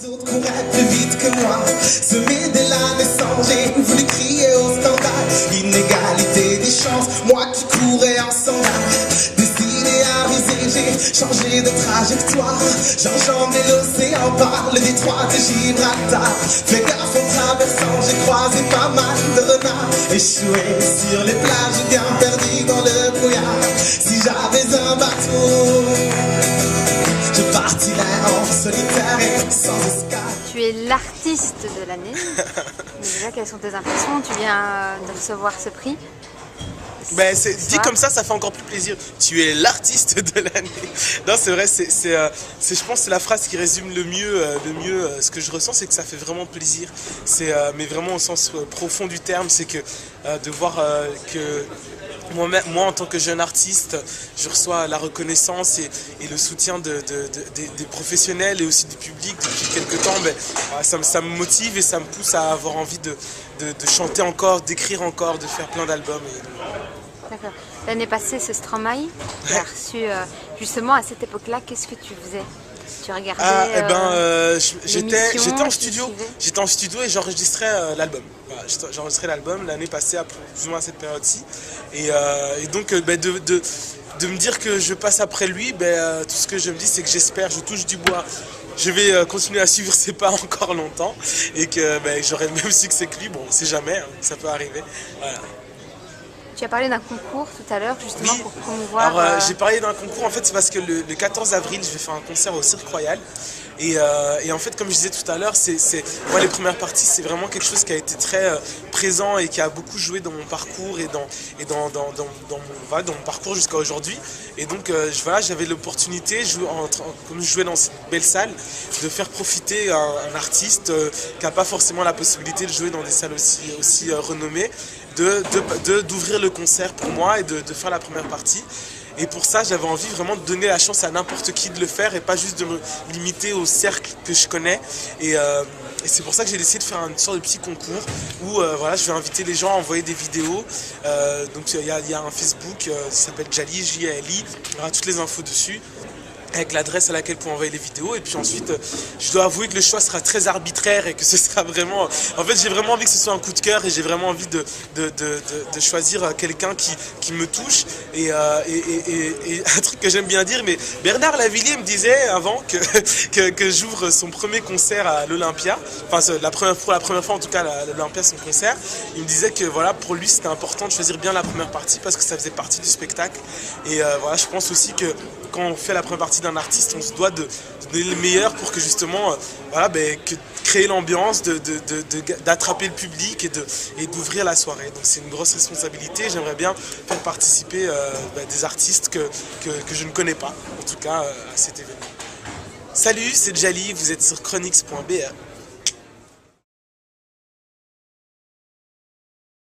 Les autres couraient plus vite que moi, semés dès la naissance, j'ai voulu crier au scandale, l'inégalité des chances, moi qui courais en sandales, décidé à viser, j'ai changé de trajectoire, j'enjambais l'océan par le détroit de Gibraltar, fais gaffe en traversant, j'ai croisé pas mal de renards, échoué sur les plages, bien perdu dans le brouillard, si j'avais un bateau, je partirais en solitaire et sans escale. Tu es l'artiste de l'année. Déjà, quelles sont tes impressions? Tu viens de recevoir ce prix. Ben, dit comme ça fait encore plus plaisir. Tu es l'artiste de l'année. Non, c'est vrai, je pense que c'est la phrase qui résume le mieux ce que je ressens, c'est que ça fait vraiment plaisir. Mais vraiment au sens profond du terme, c'est que de voir que moi, en tant que jeune artiste, je reçois la reconnaissance et le soutien des professionnels et aussi du public depuis quelques temps. Ben, ça me motive et ça me pousse à avoir envie de chanter encore, d'écrire encore, de faire plein d'albums. D'accord. L'année passée, ce Stromae, tu as reçu justement à cette époque-là, qu'est-ce que tu faisais? Tu regardais j'étais en studio et j'enregistrais l'album. Voilà, j'enregistrais l'album l'année passée, à plus ou moins à cette période-ci. Et donc de me dire que je passe après lui, tout ce que je me dis, c'est que j'espère, je touche du bois, je vais continuer à suivre ses pas encore longtemps et que j'aurai le même succès que lui. Bon, on sait jamais, hein, ça peut arriver. Voilà. Tu as parlé d'un concours tout à l'heure, justement, oui, pour promouvoir... Alors, j'ai parlé d'un concours, en fait, c'est parce que le 14 avril, je vais faire un concert au Cirque Royal. Et en fait, comme je disais tout à l'heure, moi, les premières parties, c'est vraiment quelque chose qui a été très présent et qui a beaucoup joué dans mon parcours et dans mon parcours jusqu'à aujourd'hui. Et donc, j'avais l'opportunité, comme je jouais dans cette belle salle, de faire profiter un artiste qui n'a pas forcément la possibilité de jouer dans des salles aussi renommées, d'ouvrir le concert pour moi et de faire la première partie. Et pour ça, j'avais envie vraiment de donner la chance à n'importe qui de le faire et pas juste de me limiter au cercle que je connais. Et c'est pour ça que j'ai décidé de faire une sorte de petit concours où je vais inviter les gens à envoyer des vidéos. Donc il y a un Facebook qui s'appelle Jali, J-A-L-I, il y aura toutes les infos dessus, avec l'adresse à laquelle pour envoyer les vidéos. Et puis ensuite, je dois avouer que le choix sera très arbitraire et que ce sera vraiment... En fait, j'ai vraiment envie que ce soit un coup de cœur et j'ai vraiment envie de choisir quelqu'un qui me touche. Et un truc que j'aime bien dire, mais Bernard Lavilliers me disait avant que j'ouvre son premier concert à l'Olympia, enfin pour la première fois en tout cas à l'Olympia, son concert, il me disait que voilà, pour lui c'était important de choisir bien la première partie parce que ça faisait partie du spectacle. Et voilà, je pense aussi que quand on fait la première partie d'un artiste, on se doit de donner le meilleur pour que justement, créer l'ambiance, d'attraper le public et d'ouvrir la soirée. Donc c'est une grosse responsabilité. J'aimerais bien faire participer des artistes que je ne connais pas, en tout cas à cet événement. Salut, c'est Jali, vous êtes sur chronix.be.